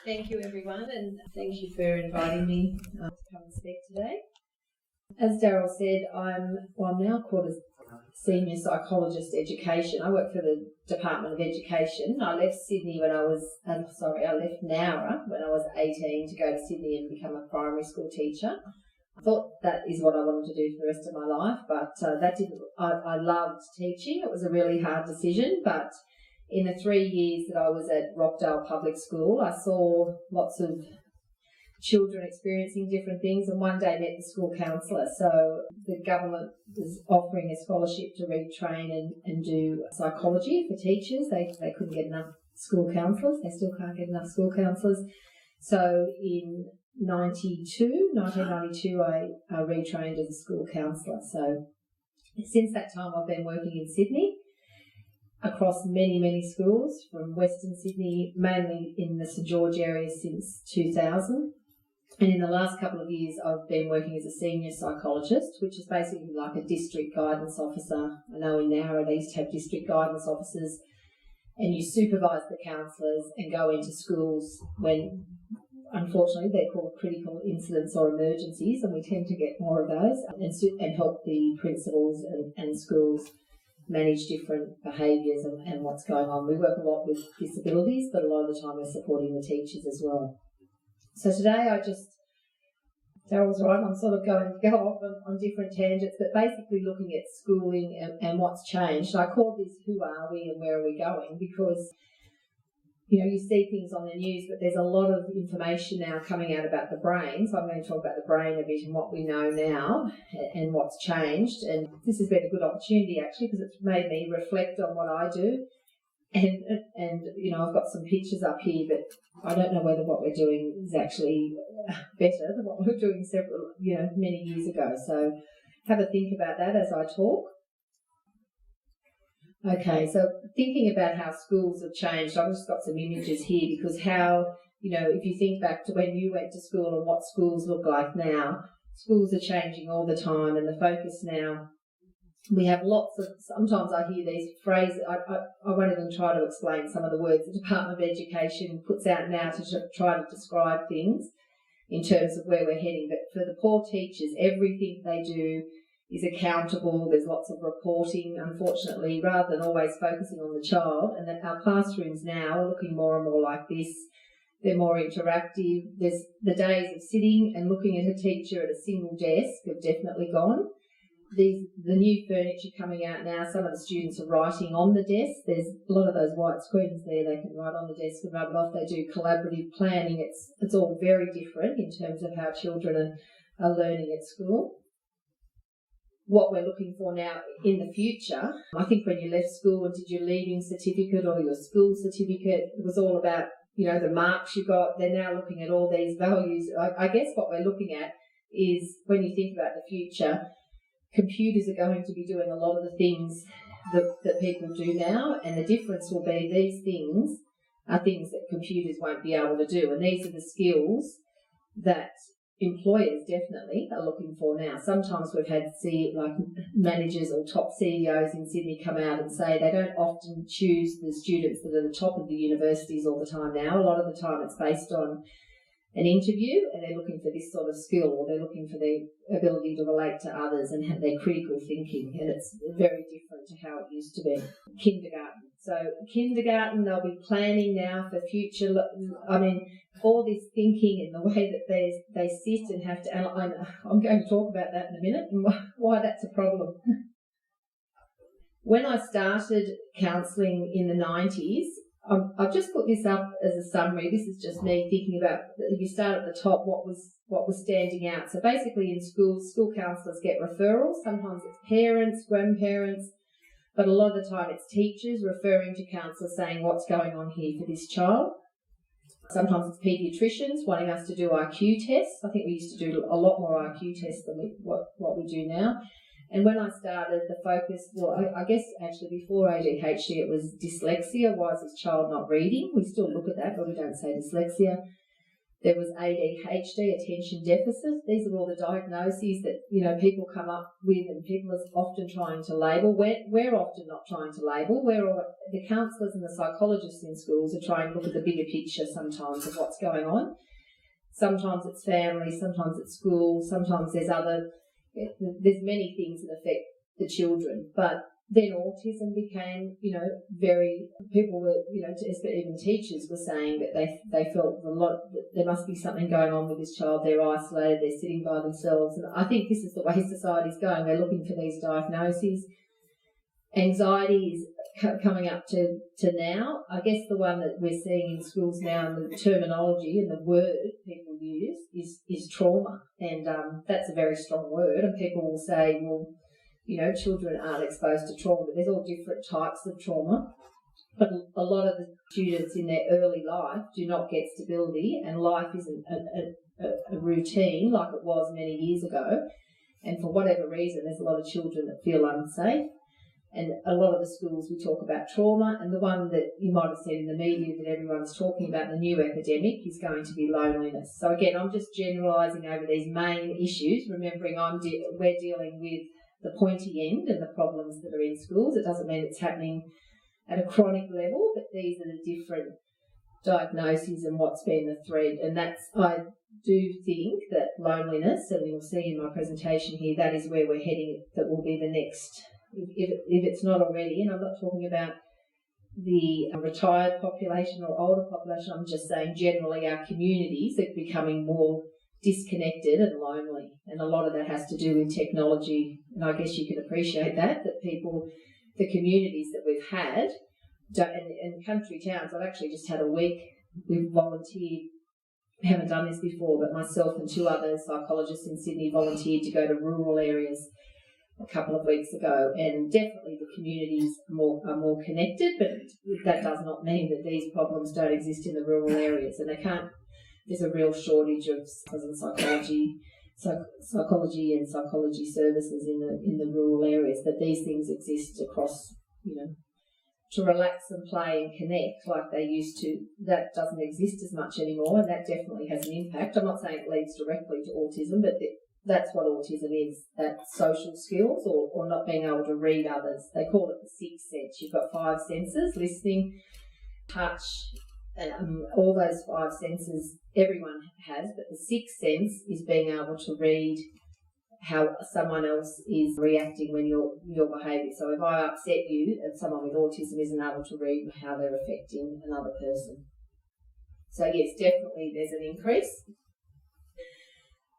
Thank you, everyone, and thank you for inviting me to come and speak today. As Daryl said, I'm now called a Senior Psychologist Education. I work for the Department of Education. I left Sydney when I was, I left Nowra when I was 18 to go to Sydney and become a primary school teacher. I thought that is what I wanted to do for the rest of my life, but that didn't. I loved teaching. It was a really hard decision, but in the 3 years that I was at Rockdale Public School, I saw lots of children experiencing different things, and one day met the school counsellor. So the government was offering a scholarship to retrain and do psychology for teachers. They couldn't get enough school counsellors. They still can't get enough school counsellors. So in 1992, I retrained as a school counsellor. So since that time, I've been working in Sydney across many schools, from Western Sydney, mainly in the St George area since 2000. And in the last couple of years, I've been working as a senior psychologist, which is basically like a district guidance officer. I know in Nowra they used to have district guidance officers, and you supervise the counsellors and go into schools when, unfortunately, they're called critical incidents or emergencies, and we tend to get more of those, and help the principals and schools manage different behaviours and what's going on. We work a lot with disabilities, but a lot of the time we're supporting the teachers as well. So today Daryl's right, I'm sort of going to go off on different tangents, but basically looking at schooling and what's changed. I call this Who Are We and Where Are We Going? Because, you see things on the news, but there's a lot of information now coming out about the brain. So I'm going to talk about the brain a bit and what we know now and what's changed. And this has been a good opportunity, actually, because it's made me reflect on what I do. And I've got some pictures up here, but I don't know whether what we're doing is actually better than what we were doing many years ago. So have a think about that as I talk. Okay, so thinking about how schools have changed, I've just got some images here because if you think back to when you went to school and what schools look like now, schools are changing all the time, and the focus now, we have sometimes I hear these phrases, I won't even try to explain some of the words the Department of Education puts out now to try to describe things in terms of where we're heading. But for the poor teachers, everything they do is accountable. There's lots of reporting, unfortunately, rather than always focusing on the child. And that our classrooms now are looking more and more like this. They're more interactive. There's the days of sitting and looking at a teacher at a single desk have definitely gone. The new furniture coming out now, some of the students are writing on the desk. There's a lot of those white screens there. They can write on the desk and rub it off. They do collaborative planning. It's all very different in terms of how children are learning at school. What we're looking for now in the future, I think when you left school and did your leaving certificate or your school certificate, it was all about, the marks you got. They're now looking at all these values. I guess what we're looking at is, when you think about the future, computers are going to be doing a lot of the things that people do now, and the difference will be these things are things that computers won't be able to do, and these are the skills that employers definitely are looking for now. Sometimes we've had managers or top CEOs in Sydney come out and say they don't often choose the students that are the top of the universities all the time now. A lot of the time it's based on an interview, and they're looking for this sort of skill, or they're looking for their ability to relate to others and have their critical thinking, and it's very different to how it used to be. Kindergarten. So kindergarten, they'll be planning now for future, all this thinking and the way that they sit and have to, and I'm going to talk about that in a minute and why that's a problem. When I started counselling in the 90s, I've just put this up as a summary. This is just me thinking about, if you start at the top, what was standing out. So basically in schools, school counsellors get referrals. Sometimes it's parents, grandparents, but a lot of the time it's teachers referring to counsellors saying what's going on here for this child. Sometimes it's paediatricians wanting us to do IQ tests. I think we used to do a lot more IQ tests than what we do now. And when I started, the focus, I guess actually before ADHD it was dyslexia. Why is this child not reading? We still look at that, but we don't say dyslexia. There was ADHD, attention deficit. These are all the diagnoses that, people come up with, and people are often trying to label. We're often not trying to label. The counsellors and the psychologists in schools are trying to look at the bigger picture sometimes of what's going on. Sometimes it's family, sometimes it's school, sometimes there's many things that affect the children. But then autism became, people were, even teachers were saying that they felt that there must be something going on with this child. They're isolated, they're sitting by themselves. And I think this is the way society's going. We're looking for these diagnoses. Anxiety is coming up to now. I guess the one that we're seeing in schools now, and the terminology and the word people use is trauma. And that's a very strong word. And people will say, well, children aren't exposed to trauma, but there's all different types of trauma. But a lot of the students in their early life do not get stability, and life isn't a routine like it was many years ago. And for whatever reason, there's a lot of children that feel unsafe. And a lot of the schools, we talk about trauma, and the one that you might have seen in the media that everyone's talking about, the new epidemic, is going to be loneliness. So again, I'm just generalising over these main issues, remembering we're dealing with the pointy end and the problems that are in schools. It doesn't mean it's happening at a chronic level, but these are the different diagnoses and what's been the thread. And I do think that loneliness, and you'll see in my presentation here, that is where we're heading. That will be the next, if it's not already, and I'm not talking about the retired population or older population, I'm just saying generally our communities are becoming more disconnected and lonely, and a lot of that has to do with technology. And I guess you can appreciate that people, the communities that we've had, and country towns. I've actually just had a week. We've volunteered. I haven't done this before, but myself and two other psychologists in Sydney volunteered to go to rural areas a couple of weeks ago, and definitely the communities are more connected, but that does not mean that these problems don't exist in the rural areas, and there's a real shortage of psychology and psychology services in the rural areas, but these things exist across, to relax and play and connect like they used to. That doesn't exist as much anymore, and that definitely has an impact. I'm not saying it leads directly to autism, but that's what autism is, that social skills or not being able to read others. They call it the sixth sense. You've got 5 senses: listening, touch, all those 5 senses everyone has, but the sixth sense is being able to read how someone else is reacting when your behaviour. So if I upset you, and someone with autism isn't able to read how they're affecting another person. So yes, definitely there's an increase.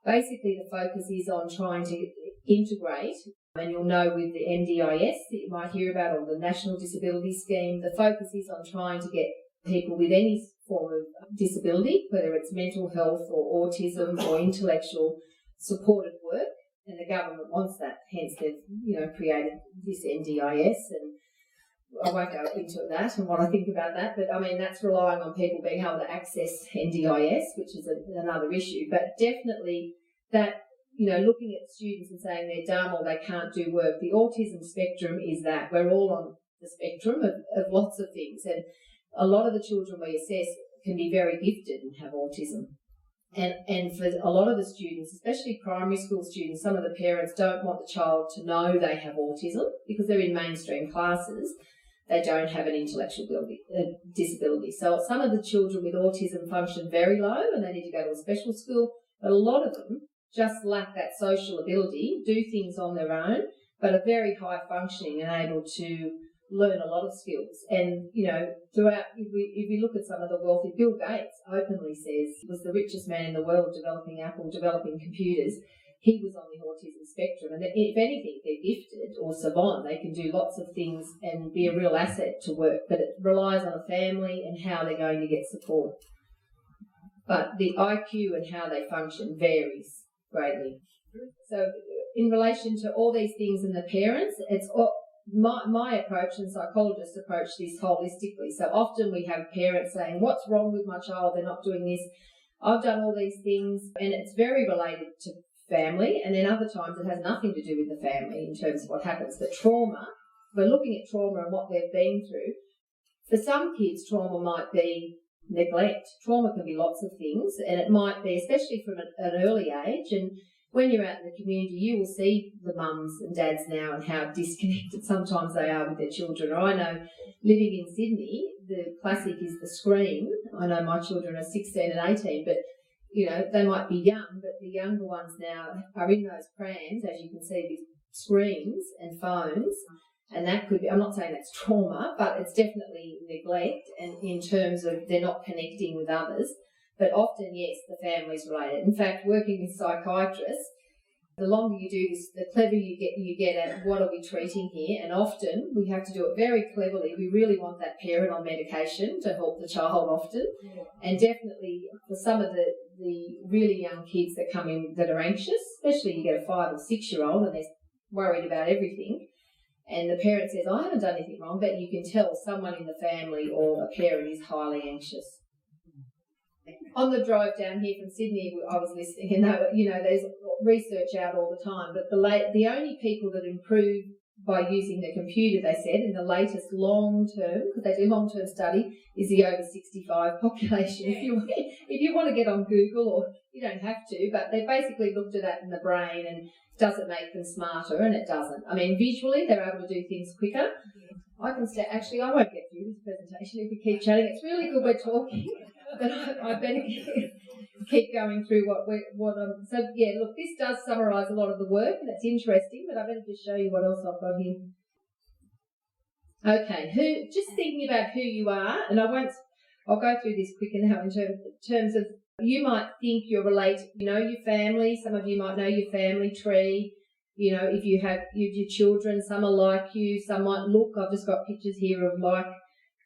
Basically the focus is on trying to integrate, and you'll know with the NDIS that you might hear about, or the National Disability Scheme, the focus is on trying to get people with any form of disability, whether it's mental health or autism or intellectual, supported work, and the government wants that. Hence they've created this NDIS, and I won't go into that and what I think about that, but I mean that's relying on people being able to access NDIS, which is another issue. But definitely that, looking at students and saying they're dumb or they can't do work, the autism spectrum is that. We're all on the spectrum of lots of things, and a lot of the children we assess can be very gifted and have autism. And for a lot of the students, especially primary school students, some of the parents don't want the child to know they have autism because they're in mainstream classes. They don't have an intellectual disability. So some of the children with autism function very low and they need to go to a special school, but a lot of them just lack that social ability, do things on their own, but are very high functioning and able to learn a lot of skills. And, throughout, if we look at some of the wealthy, Bill Gates openly says he was the richest man in the world developing Apple, developing computers. He was on the autism spectrum, and if anything, they're gifted or savant. They can do lots of things and be a real asset to work, but it relies on a family and how they're going to get support. But the IQ and how they function varies greatly. So in relation to all these things and the parents, it's my approach and psychologists approach this holistically. So often we have parents saying, what's wrong with my child? They're not doing this. I've done all these things, and it's very related to family, and then other times it has nothing to do with the family in terms of what happens. But trauma, we're looking at trauma and what they've been through. For some kids, trauma might be neglect. Trauma can be lots of things, and it might be, especially from an early age. And when you're out in the community, you will see the mums and dads now and how disconnected sometimes they are with their children. Or I know, living in Sydney, the classic is the screen. I know my children are 16 and 18, but they might be young, but the younger ones now are in those prams, as you can see, with screens and phones. And that could be, I'm not saying that's trauma, but it's definitely neglect, and in terms of they're not connecting with others. But often, yes, the family's related. In fact, working with psychiatrists, the longer you do this, the clever you get at what are we treating here. And often we have to do it very cleverly. We really want that parent on medication to help the child often. And definitely for some of the really young kids that come in that are anxious, especially you get a 5 or 6 year old and they're worried about everything. And the parent says, I haven't done anything wrong, but you can tell someone in the family or a parent is highly anxious. On the drive down here from Sydney, I was listening, and there's research out all the time, but the only people that improve by using the computer, they said, in the latest long-term, because they do long-term study, is the over 65 population. If you want to get on Google, or you don't have to, but they basically looked at that in the brain and does it make them smarter, and it doesn't. I mean, visually, they're able to do things quicker. I won't get through this presentation if we keep chatting. It's really good we're talking, but I better keep going through what I'm... So, yeah, look, this does summarise a lot of the work, and it's interesting, but I better just show you what else I've got here. Okay, just thinking about who you are, and I'll go through this quicker now in terms of, you might think you're related, your family. Some of you might know your family tree. If you have your children, some are like you, some might look. I've just got pictures here of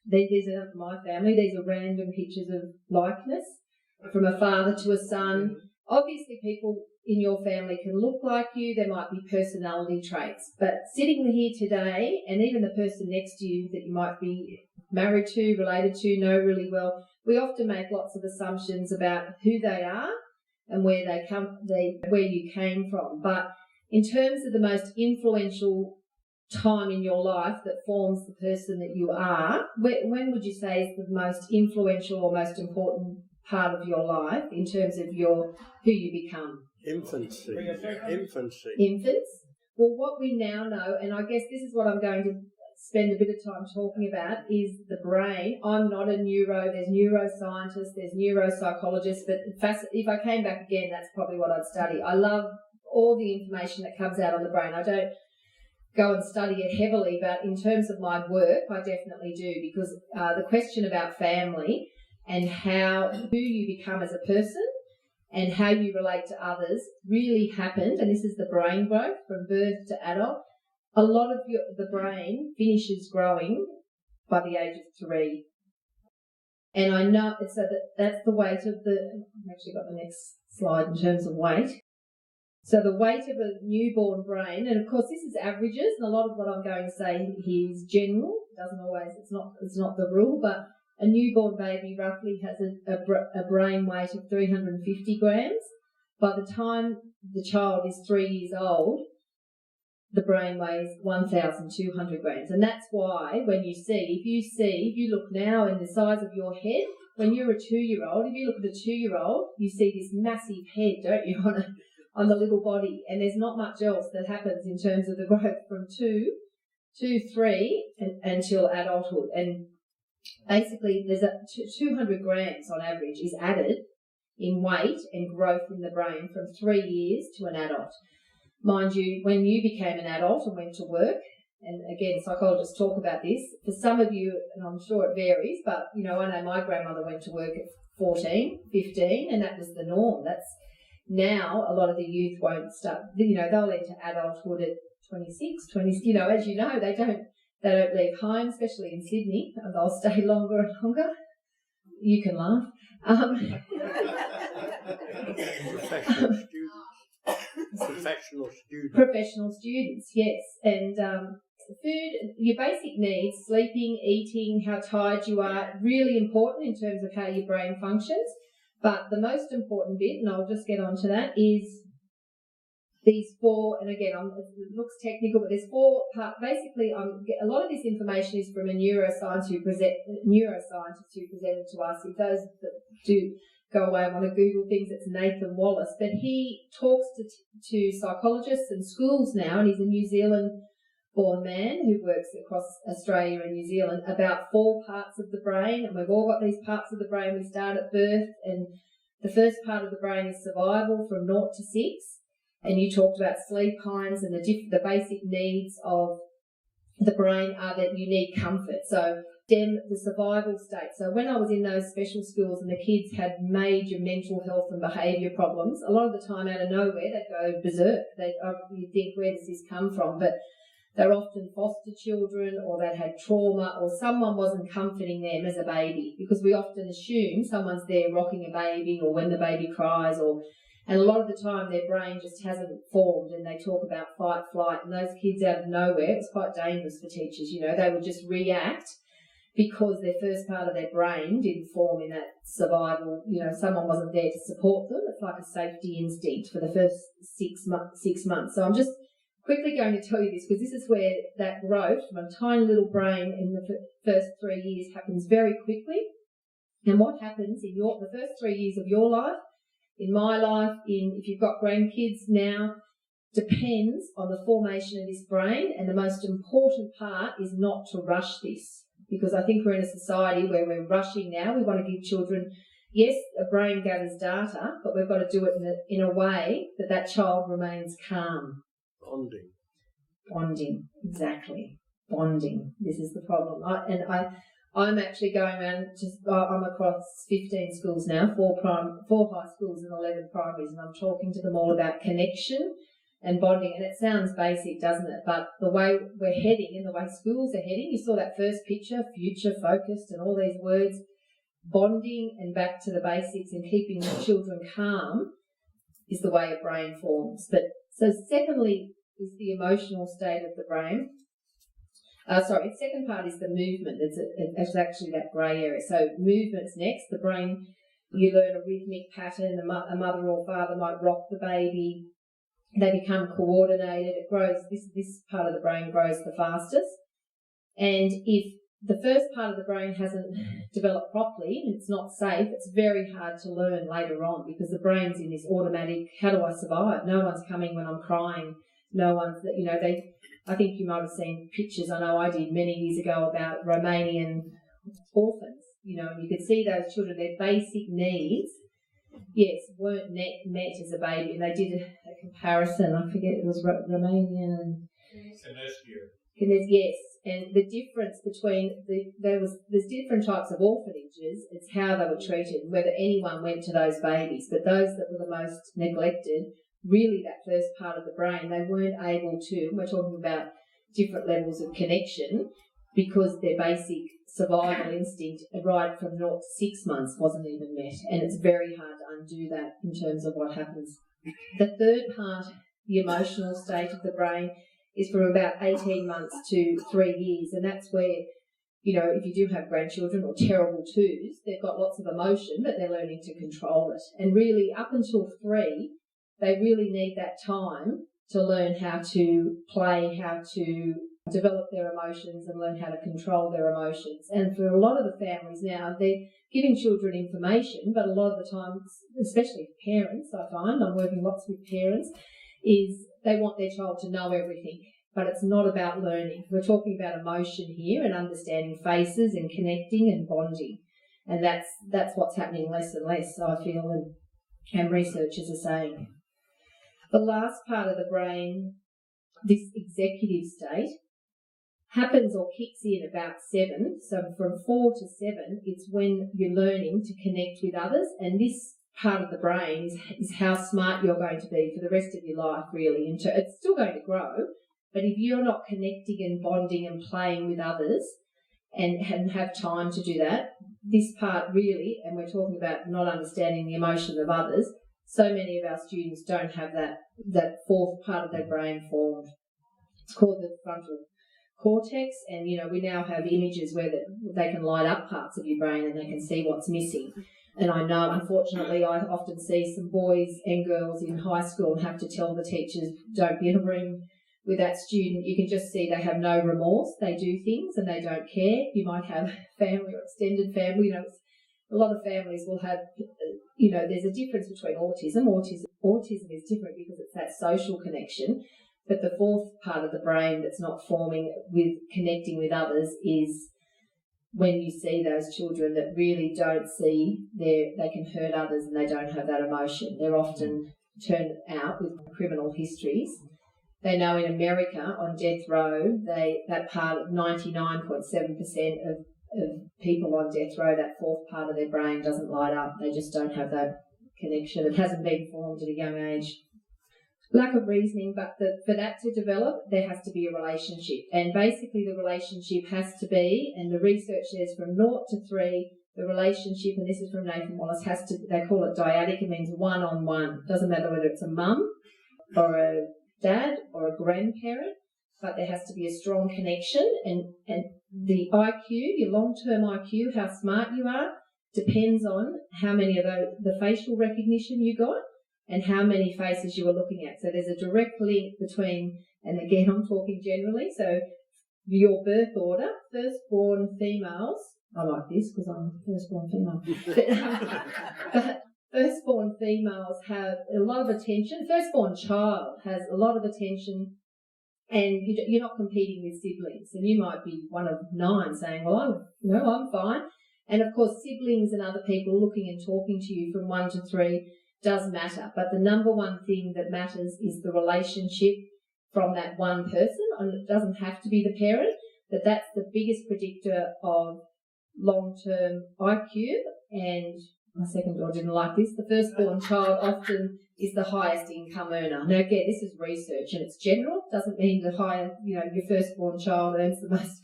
these are my family. These are random pictures of likeness from a father to a son. Obviously, people in your family can look like you. There might be personality traits. But sitting here today, and even the person next to you that you might be married to, related to, know really well, we often make lots of assumptions about who they are and where you came from. But in terms of the most influential time in your life that forms the person that you are, when would you say is the most influential or most important part of your life in terms of who you become? Infancy. Infants? Well, what we now know, and I guess this is what I'm going to spend a bit of time talking about, is the brain. I'm not there's neuroscientists, there's neuropsychologists, but if I came back again, that's probably what I'd study. I love all the information that comes out on the brain. I don't go and study it heavily, but in terms of my work, I definitely do, because the question about family and who you become as a person and how you relate to others really happened, and this is the brain growth from birth to adult. A lot of the brain finishes growing by the age of 3. And I know, so that's the weight of I've actually got the next slide in terms of weight. So the weight of a newborn brain, and of course this is averages, and a lot of what I'm going to say here is general. It doesn't always, it's not the rule, but a newborn baby roughly has a brain weight of 350 grams. By the time the child is 3 years old, the brain weighs 1,200 grams. And that's why if you look now in the size of your head, when you're a 2-year-old, if you look at a 2-year-old, you see this massive head, don't you, on the little body. And there's not much else that happens in terms of the growth from 2 to 3 until adulthood. And basically there's 200 grams on average is added in weight and growth in the brain from 3 years to an adult. Mind you, when you became an adult and went to work, and again, psychologists talk about this, for some of you, and I'm sure it varies, but, I know my grandmother went to work at 14, 15, and that was the norm. That's now a lot of the youth won't start, they'll enter adulthood at 26, 20, as you know, they don't leave home, especially in Sydney, and they'll stay longer and longer. You can laugh. Professional students, yes. And food, your basic needs, sleeping, eating, how tired you are, really important in terms of how your brain functions. But the most important bit, and I'll just get on to that, is these four, and again, it looks technical, but there's four parts. Basically, a lot of this information is from a neuroscientist who presented to us. If those that do go away and want to Google things, it's Nathan Wallace. But he talks to psychologists and schools now, and he's a New Zealand-born man who works across Australia and New Zealand, about four parts of the brain, and we've all got these parts of the brain. We start at birth, and the first part of the brain is survival from 0 to 6. And you talked about sleep times, and the basic needs of the brain are that you need comfort. So the survival state. So when I was in those special schools and the kids had major mental health and behaviour problems, a lot of the time out of nowhere they'd go berserk. You'd think, where does this come from? But they're often foster children, or they had trauma, or someone wasn't comforting them as a baby, because we often assume someone's there rocking a baby, or when the baby cries, and a lot of the time their brain just hasn't formed, and they talk about fight, flight, and those kids out of nowhere, it's quite dangerous for teachers, they would just react because their first part of their brain didn't form in that survival, someone wasn't there to support them. It's like a safety instinct for the first 6 months. So I'm just quickly going to tell you this, because this is where that growth from a tiny little brain in the first 3 years happens very quickly. And what happens in the first 3 years of your life, in my life, if you've got grandkids now, depends on the formation of this brain. And the most important part is not to rush this, because I think we're in a society where we're rushing now. We want to give children, yes, a brain gathers data, but we've got to do it in a way that child remains calm. Bonding, exactly. Bonding. This is the problem. I'm actually going around, I'm across 15 schools now, 4 high schools and 11 primaries, and I'm talking to them all about connection and bonding. And it sounds basic, doesn't it? But the way we're heading and the way schools are heading, you saw that first picture, future focused and all these words, bonding and back to the basics and keeping the children calm is the way a brain forms. So secondly is the emotional state of the brain. Second part is the movement. It's actually that grey area. So movement's next. The brain, you learn a rhythmic pattern. A mother or father might rock the baby. They become coordinated. It grows. This part of the brain grows the fastest. And if the first part of the brain hasn't developed properly and it's not safe, it's very hard to learn later on, because the brain's in this automatic, how do I survive? No one's coming when I'm crying. No one's, I think you might have seen pictures, I know I did many years ago, about Romanian orphans, and you could see those children, their basic needs, yes, weren't met as a baby. And they did a comparison, I forget, it was Romanian and... Yes, and the difference between, there's different types of orphanages, it's how they were treated, whether anyone went to those babies, but those that were the most neglected, really that first part of the brain, they weren't able to, we're talking about different levels of connection, because their basic survival instinct right from 0 to 6 months wasn't even met, and it's very hard to undo that in terms of what happens. The third part, the emotional state of the brain, is from about 18 months to 3 years, and that's where, if you do have grandchildren or terrible twos, they've got lots of emotion, but they're learning to control it. And really, up until 3, they really need that time to learn how to play, how to develop their emotions and learn how to control their emotions. And for a lot of the families now, they're giving children information, but a lot of the time, especially parents, I find, I'm working lots with parents, is they want their child to know everything, but it's not about learning. We're talking about emotion here and understanding faces and connecting and bonding. And that's what's happening less and less, I feel, and researchers are saying. The last part of the brain, this executive state, happens or kicks in about 7. So from 4 to 7, it's when you're learning to connect with others, and this part of the brain is how smart you're going to be for the rest of your life, really. And it's still going to grow, but if you're not connecting and bonding and playing with others and have time to do that, this part really, and we're talking about not understanding the emotion of others, so many of our students don't have that fourth part of their brain formed. It's called the frontal cortex, and we now have images where they can light up parts of your brain and they can see what's missing. And I know, unfortunately, I often see some boys and girls in high school and have to tell the teachers, don't be in a room with that student. You can just see they have no remorse. They do things and they don't care. You might have family or extended family. A lot of families will have, there's a difference between autism. Autism is different because it's that social connection. But the fourth part of the brain that's not forming with connecting with others is when you see those children that really don't see they can hurt others and they don't have that emotion. They're often turned out with criminal histories. They know in America on death row, that part of 99.7% of people on death row, that fourth part of their brain doesn't light up. They just don't have that connection. It hasn't been formed at a young age. Lack of reasoning, but for that to develop, there has to be a relationship. And basically the relationship has to be, and the research says from 0 to 3, the relationship, and this is from Nathan Wallace, they call it dyadic. It means one-on-one. It doesn't matter whether it's a mum or a dad or a grandparent, but there has to be a strong connection. And the IQ, your long-term IQ, how smart you are, depends on how many of the facial recognition you got and how many faces you were looking at. So there's a direct link between, and again I'm talking generally, so your birth order, firstborn females, I like this because I'm a firstborn female, but firstborn females have a lot of attention. Firstborn child has a lot of attention, and you're not competing with siblings. And you might be one of 9 saying, well, I'm fine. And of course, siblings and other people looking and talking to you from 1 to 3 does matter. But the number one thing that matters is the relationship from that one person. And it doesn't have to be the parent, but that's the biggest predictor of long-term IQ. And my second daughter didn't like this. The firstborn child often is the highest income earner. Now, again, this is research and it's general. Doesn't mean the higher, your firstborn child earns the most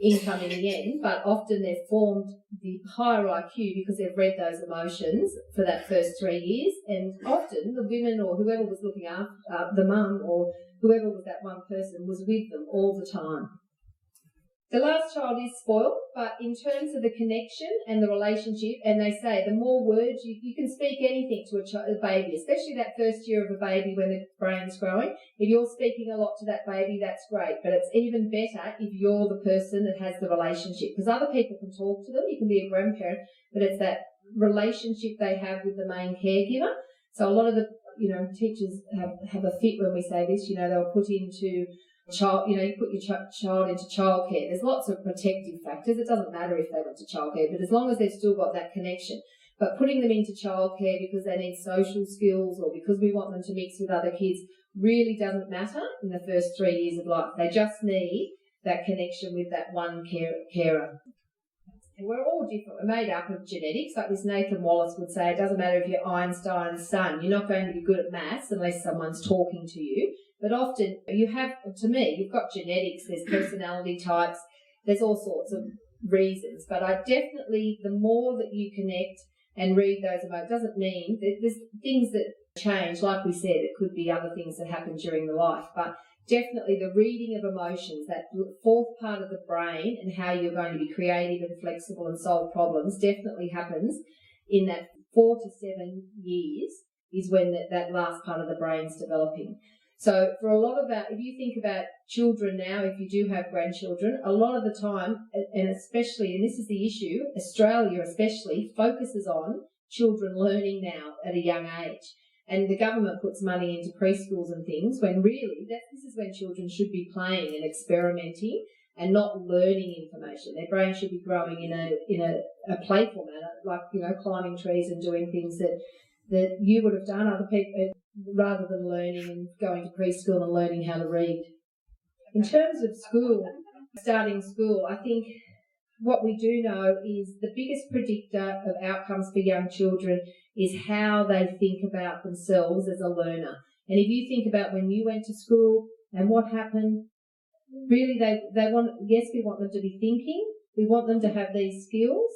income in the end, but often they've formed the higher IQ because they've read those emotions for that first 3 years. And often the women or whoever was looking after the mum or whoever was that one person was with them all the time. The last child is spoiled, but in terms of the connection and the relationship, and they say the more words, you can speak anything to a baby, especially that first year of a baby when the brain's growing. If you're speaking a lot to that baby, that's great, but it's even better if you're the person that has the relationship, because other people can talk to them, you can be a grandparent, but it's that relationship they have with the main caregiver. So a lot of the, teachers have a fit when we say this, they'll put into child, you put your child into childcare. There's lots of protective factors. It doesn't matter if they went to childcare, but as long as they've still got that connection. But putting them into childcare because they need social skills or because we want them to mix with other kids really doesn't matter in the first 3 years of life. They just need that connection with that one carer. And we're all different. We're made up of genetics. Like this Nathan Wallace would say, it doesn't matter if you're Einstein's son. You're not going to be good at maths unless someone's talking to you. But often you've got genetics, there's personality types, there's all sorts of reasons. But the more that you connect and read those emotions, doesn't mean that there's things that change. Like we said, it could be other things that happen during the life. But definitely the reading of emotions, that fourth part of the brain and how you're going to be creative and flexible and solve problems definitely happens in that 4 to 7 years is when that last part of the brain's developing. So for a lot of that, if you think about children now, if you do have grandchildren, a lot of the time, and especially, and this is the issue, Australia especially focuses on children learning now at a young age. And the government puts money into preschools and things when really this is when children should be playing and experimenting and not learning information. Their brain should be growing in a playful manner, like, climbing trees and doing things that you would have done, other people, rather than learning and going to preschool and learning how to read. In terms of starting school, I think what we do know is the biggest predictor of outcomes for young children is how they think about themselves as a learner. And if you think about when you went to school and what happened, really we want them to be thinking, we want them to have these skills,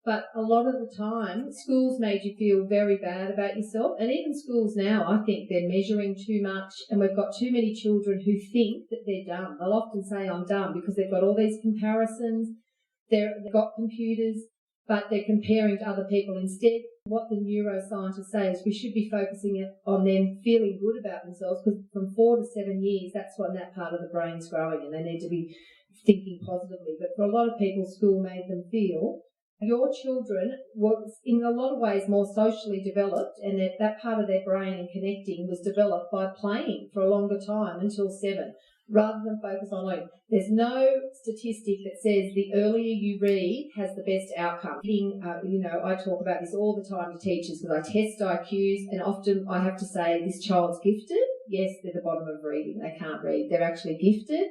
but a lot of the time schools made you feel very bad about yourself. And even schools now, I think they're measuring too much, and we've got too many children who think that they're dumb. They'll often say, I'm dumb, because they've got all these comparisons. They've got computers. but they're comparing to other people instead. What the neuroscientists say is we should be focusing on them feeling good about themselves, because from 4 to 7 years, that's when that part of the brain's growing and they need to be thinking positively. But for a lot of people, school made them feel your children were in a lot of ways more socially developed, and that part of their brain and connecting was developed by playing for a longer time until 7, rather than focus on learning. There's no statistic that says the earlier you read has the best outcome. I talk about this all the time to teachers because I test IQs, and often I have to say, this child's gifted. Yes, they're the bottom of reading. They can't read. They're actually gifted.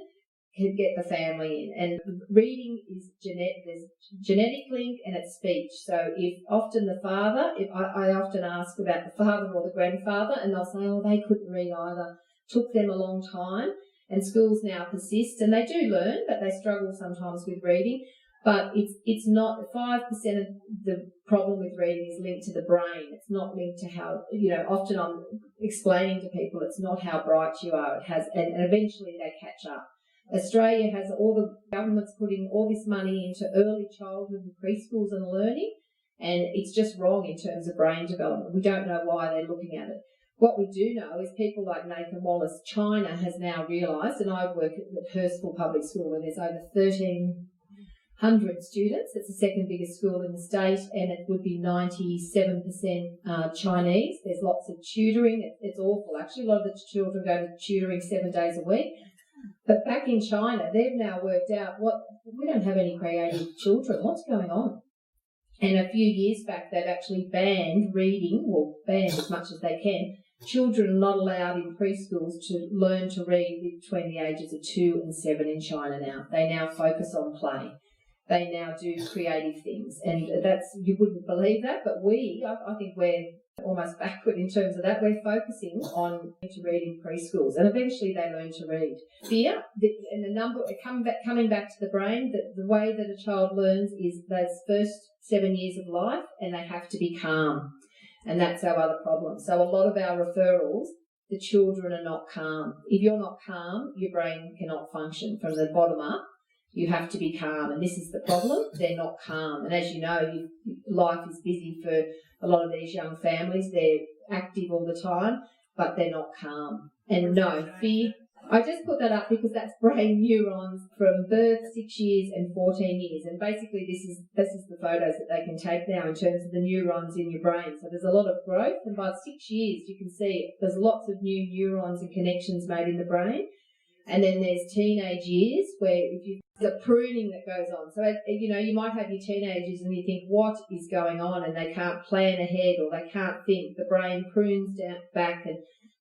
Can get the family in. And reading is there's genetic link and it's speech. So if often the father, I often ask about the father or the grandfather, and they'll say, oh, they couldn't read either. Took them a long time. And schools now persist, and they do learn, but they struggle sometimes with reading. But it's not 5% of the problem with reading is linked to the brain. It's not linked to how, often I'm explaining to people it's not how bright you are. It has, and eventually they catch up. Australia has all the government's putting all this money into early childhood and preschools and learning, and it's just wrong in terms of brain development. We don't know why they're looking at it. What we do know is people like Nathan Wallace, China has now realised, and I work at Hurstville Public School where there's over 1,300 students. It's the second biggest school in the state, and it would be 97% Chinese. There's lots of tutoring. It's awful. Actually, a lot of the children go to tutoring 7 days a week. But back in China, they've now worked out we don't have any creative children. What's going on? And a few years back, they've actually banned reading, or banned as much as they can. Children are not allowed in preschools to learn to read between the ages of 2 and 7 in China now. They now focus on play. They now do creative things. And you wouldn't believe that, but I think we're almost backward in terms of that. We're focusing on to read in preschools, and eventually they learn to read. Fear, and the number, coming back to the brain, the way that a child learns is those first 7 years of life, and they have to be calm. And that's our other problem. So a lot of our referrals, the children are not calm. If you're not calm, your brain cannot function from the bottom up. You have to be calm, and this is the problem. They're not calm. And as you know, life is busy for a lot of these young families. They're active all the time, but they're not calm. And no, fear. I just put that up because that's brain neurons from birth, 6 years and 14 years. And basically this is the photos that they can take now in terms of the neurons in your brain. So there's a lot of growth, and by 6 years you can see there's lots of new neurons and connections made in the brain. And then there's teenage years where there's a pruning that goes on. So, you might have your teenagers and you think, what is going on? And they can't plan ahead, or they can't think. The brain prunes back, and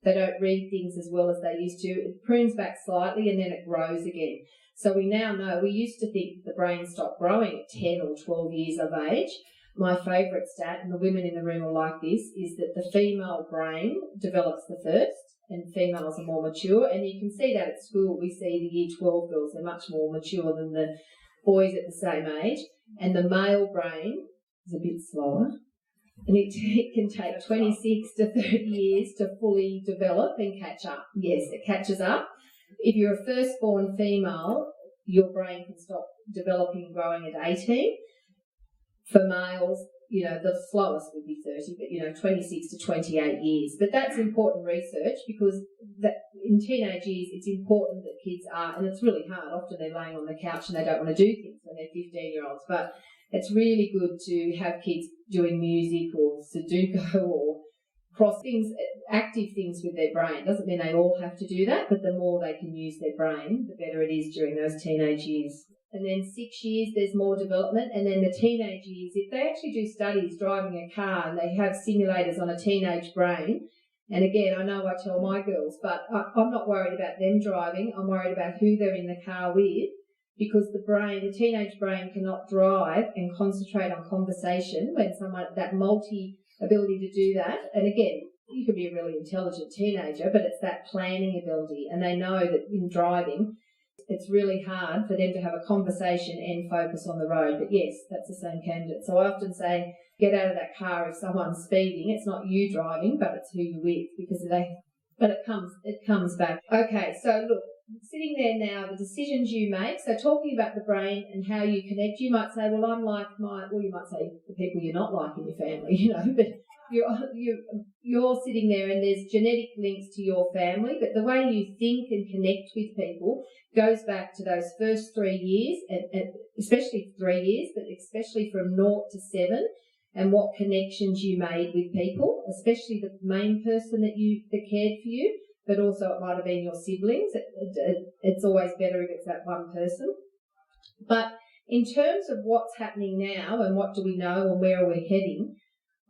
they don't read things as well as they used to. It prunes back slightly and then it grows again. So we now know, we used to think the brain stopped growing at 10 or 12 years of age. My favourite stat, and the women in the room will like this, is that the female brain develops the first, and females are more mature. And you can see that at school. We see the year 12 girls, they're much more mature than the boys at the same age. And the male brain is a bit slower. And it can take 26 to 30 years to fully develop and catch up. Yes, it catches up. If you're a firstborn female, your brain can stop developing and growing at 18. For males, the slowest would be 30, but, 26 to 28 years. But that's important research, because that in teenage years it's important that kids are, and it's really hard. Often they're laying on the couch and they don't want to do things when they're 15-year-olds. But it's really good to have kids doing music or Sudoku or cross things, active things with their brain. Doesn't mean they all have to do that, but the more they can use their brain, the better it is during those teenage years. And then 6 years, there's more development. And then the teenage years, if they actually do studies driving a car and they have simulators on a teenage brain, and again, I know I tell my girls, but I'm not worried about them driving. I'm worried about who they're in the car with, because the teenage brain cannot drive and concentrate on conversation when that multi-ability to do that. And again, you could be a really intelligent teenager, but it's that planning ability. And they know that in driving, it's really hard for them to have a conversation and focus on the road. But yes, that's the same candidate. So I often say, get out of that car if someone's speeding. It's not you driving, but it's who you're with, but it comes back. Okay, so look, sitting there now, the decisions you make, so talking about the brain and how you connect, you might say, well, I'm like you might say the people you're not like in your family, but you're sitting there and there's genetic links to your family, but the way you think and connect with people goes back to those first 3 years, and especially 3 years, but especially from 0 to 7, and what connections you made with people, especially the main person that cared for you, but also it might have been your siblings. It's always better if it's that one person. But in terms of what's happening now and what do we know and where are we heading,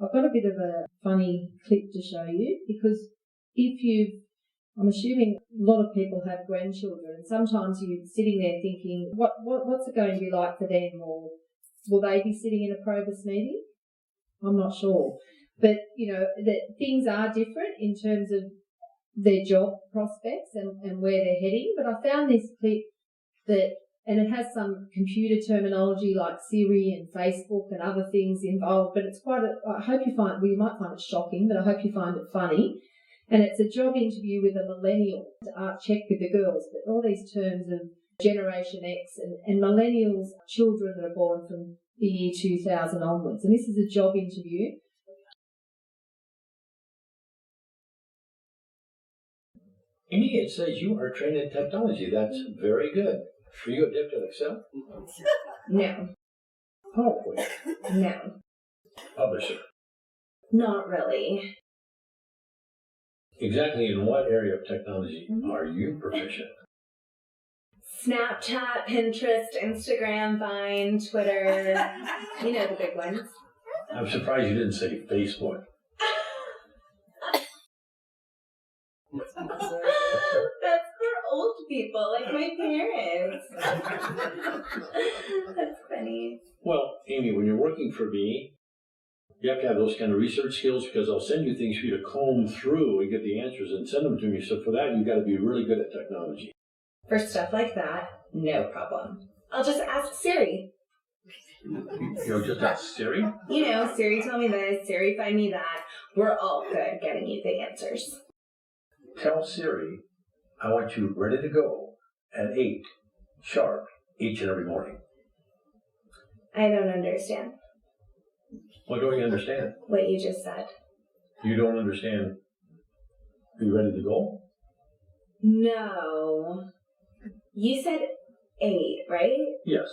I've got a bit of a funny clip to show you, because I'm assuming a lot of people have grandchildren, and sometimes you're sitting there thinking, what's it going to be like for them, or will they be sitting in a Probus meeting? I'm not sure. But, that things are different in terms of their job prospects and where they're heading. But I found this clip and it has some computer terminology like Siri and Facebook and other things involved, but it's I hope you might find it shocking, but I hope you find it funny. And it's a job interview with a millennial to check with the girls, but all these terms of Generation X and millennials, children that are born from the year 2000 onwards. And this is a job interview. Amy, it says you are trained in technology. That's very good. Are you adept at Excel? No. PowerPoint? No. Publisher? Not really. Exactly in what area of technology are you proficient? Snapchat, Pinterest, Instagram, Vine, Twitter. The big ones. I'm surprised you didn't say Facebook. That's for old people, like my parents. That's funny. Well, Amy, when you're working for me, you have to have those kind of research skills, because I'll send you things for you to comb through and get the answers and send them to me. So for that, you've got to be really good at technology. For stuff like that, no problem. I'll just ask Siri. Just ask Siri? Siri tell me this, Siri find me that. We're all good getting you the answers. Tell Siri I want you ready to go at 8 sharp each and every morning. I don't understand. What don't you understand? What you just said. You don't understand. Are you ready to go? No. You said 8, right? Yes.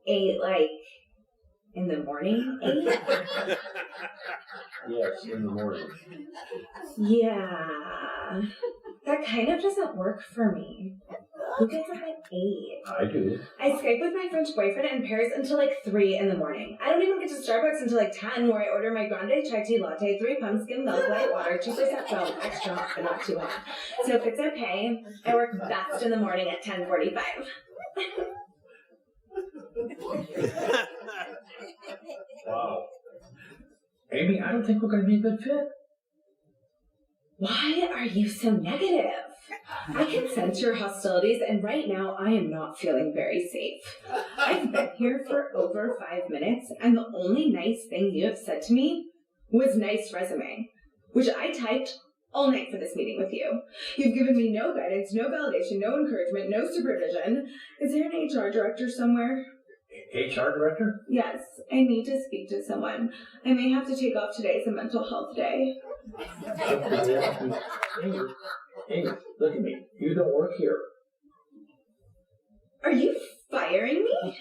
8, like, in the morning? 8? Yes, in the morning. Yeah. That kind of doesn't work for me. Who gets up at 8? I do. I Skype with my French boyfriend in Paris until like 3 in the morning. I don't even get to Starbucks until like 10, where I order my grande chai tea latte, 3 pumps, skim milk, white water, 2% foam, extra, but not too hot. So if it's okay, I work best in the morning at 10:45. Wow. Amy, I don't think we're going to be a good fit. Why are you so negative? I can sense your hostilities, and right now I am not feeling very safe. I've been here for over 5 minutes, and the only nice thing you have said to me was nice resume, which I typed all night for this meeting with you. You've given me no guidance, no validation, no encouragement, no supervision. Is there an HR director somewhere? HR director? Yes, I need to speak to someone. I may have to take off today as a mental health day. Amy, look at me. You don't work here. Are you firing me?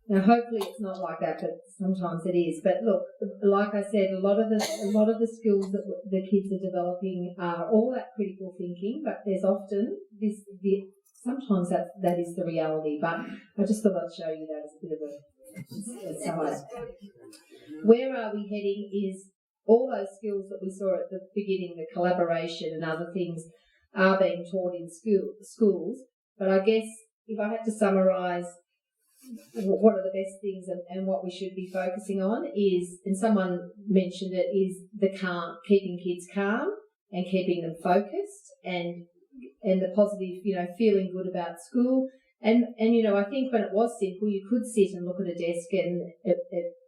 Now, hopefully it's not like that, but sometimes it is. But look, like I said, a lot of the skills that the kids are developing are all that critical thinking, but there's often sometimes that is the reality. But I just thought I'd show you that as a bit of a side. Where are we heading is all those skills that we saw at the beginning, the collaboration and other things, are being taught in schools. But I guess if I had to summarise what are the best things and what we should be focusing on is, and someone mentioned it, is keeping kids calm and keeping them focused and the positive, feeling good about school. And I think when it was simple, you could sit and look at a desk and it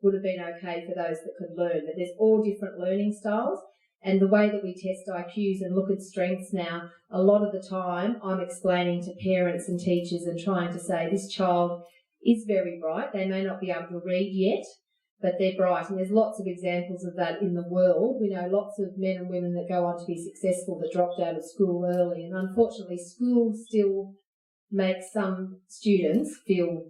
would have been okay for those that could learn. But there's all different learning styles. And the way that we test IQs and look at strengths now, a lot of the time I'm explaining to parents and teachers and trying to say this child is very bright. They may not be able to read yet, but they're bright. And there's lots of examples of that in the world. We know lots of men and women that go on to be successful that dropped out of school early. And unfortunately, school still makes some students feel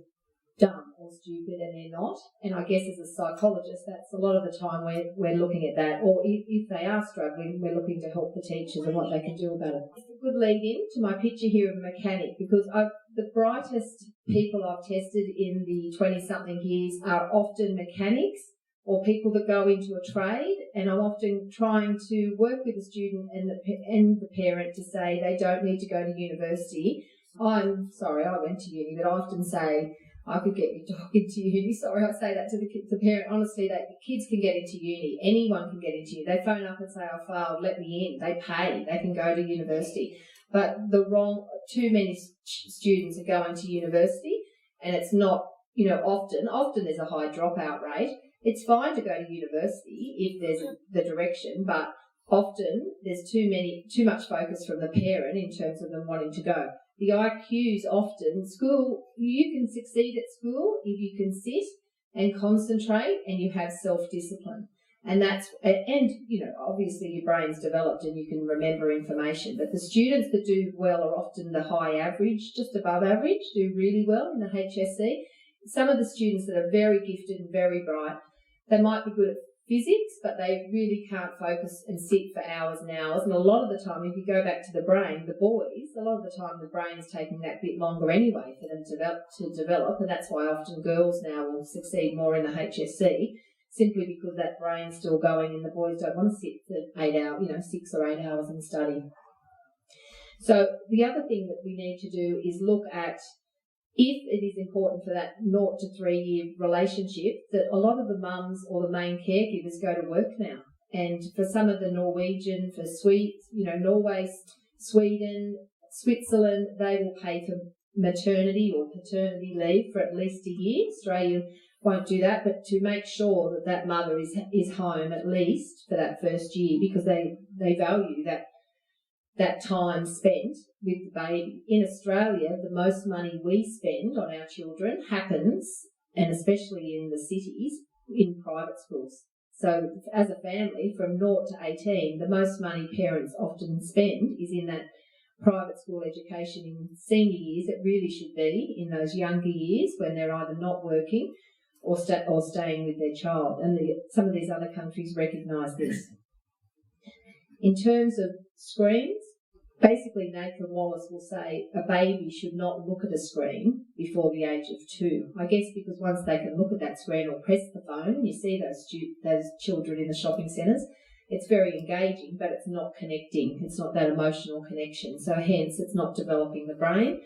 dumb or stupid, and they're not. And I guess as a psychologist, that's a lot of the time we're looking at that. Or if they are struggling, we're looking to help the teachers and what they can do about it. It's a good lead in to my picture here of a mechanic, because the brightest people I've tested in the 20-something years are often mechanics or people that go into a trade, and I'm often trying to work with the student and the parent to say they don't need to go to university. I'm sorry, I went to uni, but I often say, I could get your dog into uni. Sorry, I say that to the parent. Honestly, that kids can get into uni. Anyone can get into uni. They phone up and say, I failed, let me in. They pay. They can go to university. But too many students are going to university, and it's not, often there's a high dropout rate. It's fine to go to university if there's the direction, but often there's too much focus from the parent in terms of them wanting to go. The IQs often, school, you can succeed at school if you can sit and concentrate and you have self-discipline. And obviously your brain's developed and you can remember information. But the students that do well are often the high average, just above average, do really well in the HSC. Some of the students that are very gifted and very bright, they might be good at physics, but they really can't focus and sit for hours and hours. And a lot of the time, if you go back to the brain, the boys, a lot of the time the brain's taking that bit longer anyway for them to develop. And that's why often girls now will succeed more in the HSC, simply because that brain's still going and the boys don't want to sit for 8 hours, 6 or 8 hours and study. So the other thing that we need to do is look at, if it is important for that 0 to 3 year relationship, that a lot of the mums or the main caregivers go to work now. And for some of the Norwegian, for Norway, Sweden, Switzerland, they will pay for maternity or paternity leave for at least a year. Australia won't do that, but to make sure that mother is home at least for that first year, because they value that time spent with the baby. In Australia, the most money we spend on our children happens, and especially in the cities, in private schools. So as a family, from 0 to 18, the most money parents often spend is in that private school education in senior years. It really should be in those younger years when they're either not working or staying with their child. And some of these other countries recognise this. In terms of screens, basically Nathan Wallace will say a baby should not look at a screen before the age of 2. I guess because once they can look at that screen or press the phone, you see those children in the shopping centres, it's very engaging, but it's not connecting. It's not that emotional connection. So hence it's not developing the brain.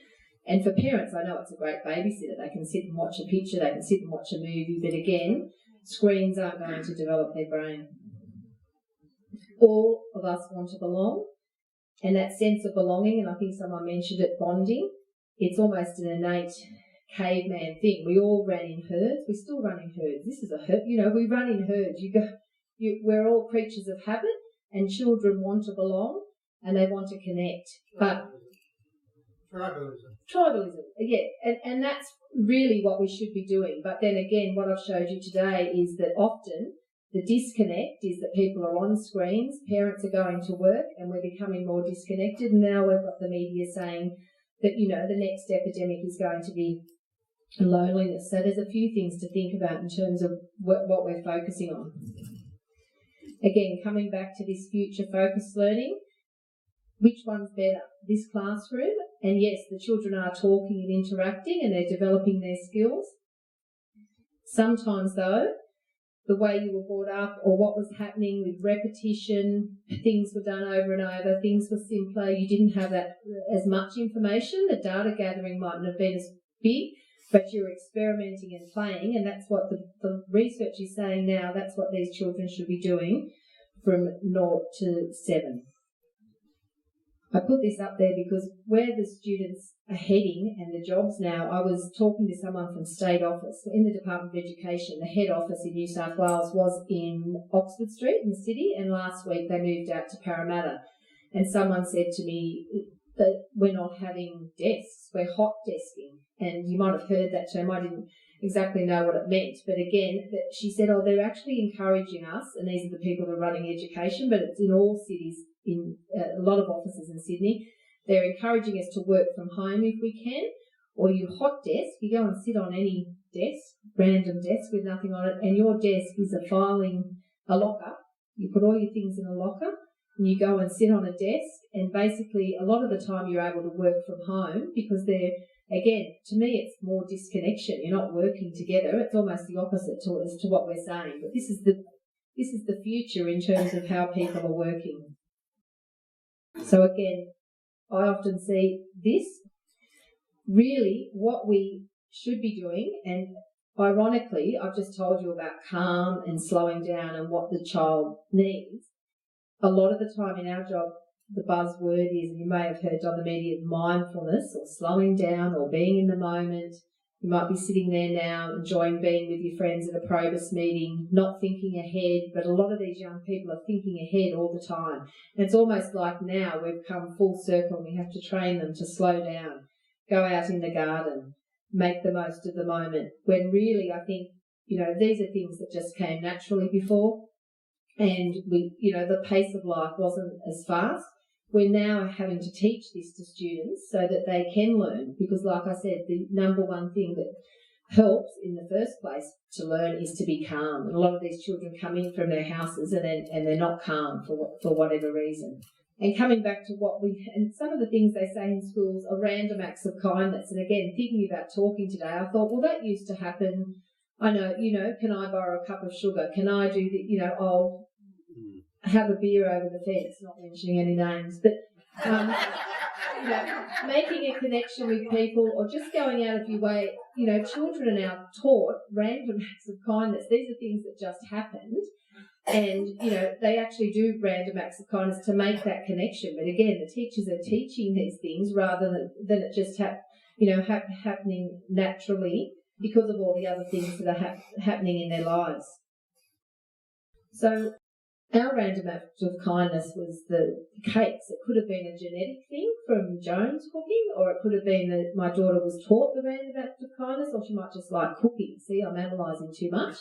And for parents, I know it's a great babysitter. They can sit and watch a picture, they can sit and watch a movie, but again, screens aren't going to develop their brain. All of us want to belong, and that sense of belonging, and I think someone mentioned it, bonding, it's almost an innate caveman thing. We all ran in herds. We still run in herds. This is a herd. We run in herds. We're all creatures of habit, and children want to belong and they want to connect. But Tribalism, yeah, and that's really what we should be doing. But then again, what I've showed you today is that often the disconnect is that people are on screens, parents are going to work, and we're becoming more disconnected. And now we've got the media saying that, the next epidemic is going to be loneliness. So there's a few things to think about in terms of what we're focusing on. Again, coming back to this future-focused learning, which one's better? This classroom? And yes, the children are talking and interacting and they're developing their skills. Sometimes, though, the way you were brought up or what was happening with repetition, things were done over and over, things were simpler, you didn't have that as much information, the data gathering mightn't have been as big. but you're experimenting and playing, and that's what the research is saying now. That's what these children should be doing from 0 to 7. I put this up there because where the students are heading and the jobs now, I was talking to someone from State Office in the Department of Education. The head office in New South Wales was in Oxford Street in the city, and last week they moved out to Parramatta. And someone said to me that we're not having desks, we're hot desking. And you might have heard that term. I didn't exactly know what it meant. But again, she said, they're actually encouraging us, and these are the people who are running education, but it's in all cities, in a lot of offices in Sydney. They're encouraging us to work from home if we can, or you hot desk, you go and sit on any desk, random desk with nothing on it, and your desk is a locker. You put all your things in a locker, and you go and sit on a desk, and basically a lot of the time you're able to work from home because again, to me it's more disconnection. You're not working together. It's almost the opposite as to what we're saying. But this is the future in terms of how people are working. So again, I often see this really what we should be doing, and ironically, I've just told you about calm and slowing down and what the child needs. A lot of the time in our job, the buzzword is, and you may have heard on the media, mindfulness or slowing down or being in the moment. You might be sitting there now enjoying being with your friends at a Probus meeting, not thinking ahead, but a lot of these young people are thinking ahead all the time. And it's almost like now we've come full circle and we have to train them to slow down, go out in the garden, make the most of the moment, when really I think, these are things that just came naturally before, and the pace of life wasn't as fast. We're now having to teach this to students so that they can learn, because like I said, the number one thing that helps in the first place to learn is to be calm. And a lot of these children come in from their houses and they're not calm for whatever reason. And coming back to and some of the things they say in schools are random acts of kindness. And again, thinking about talking today, I thought, well, that used to happen. I know, can I borrow a cup of sugar? Can I do I'll have a beer over the fence, not mentioning any names, but making a connection with people or just going out of your way. Children are now taught random acts of kindness. These are things that just happened, and they actually do random acts of kindness to make that connection. But again, the teachers are teaching these things rather than it just happening naturally because of all the other things that are happening in their lives. So our random act of kindness was the cakes. It could have been a genetic thing from Joan's cooking, or it could have been that my daughter was taught the random act of kindness, or she might just like cooking. See, I'm analysing too much.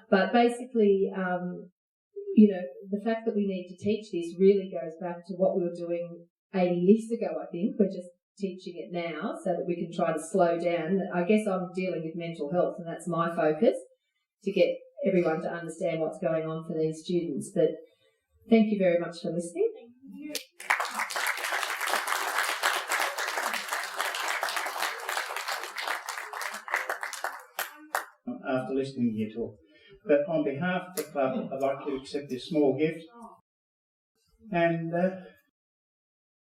But basically, the fact that we need to teach this really goes back to what we were doing 80 years ago, I think. We're just teaching it now so that we can try to slow down. I guess I'm dealing with mental health, and that's my focus, to get everyone to understand what's going on for these students. But thank you very much for listening. Thank you. After listening to your talk, but on behalf of the club, I'd like to accept this small gift, and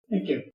thank you.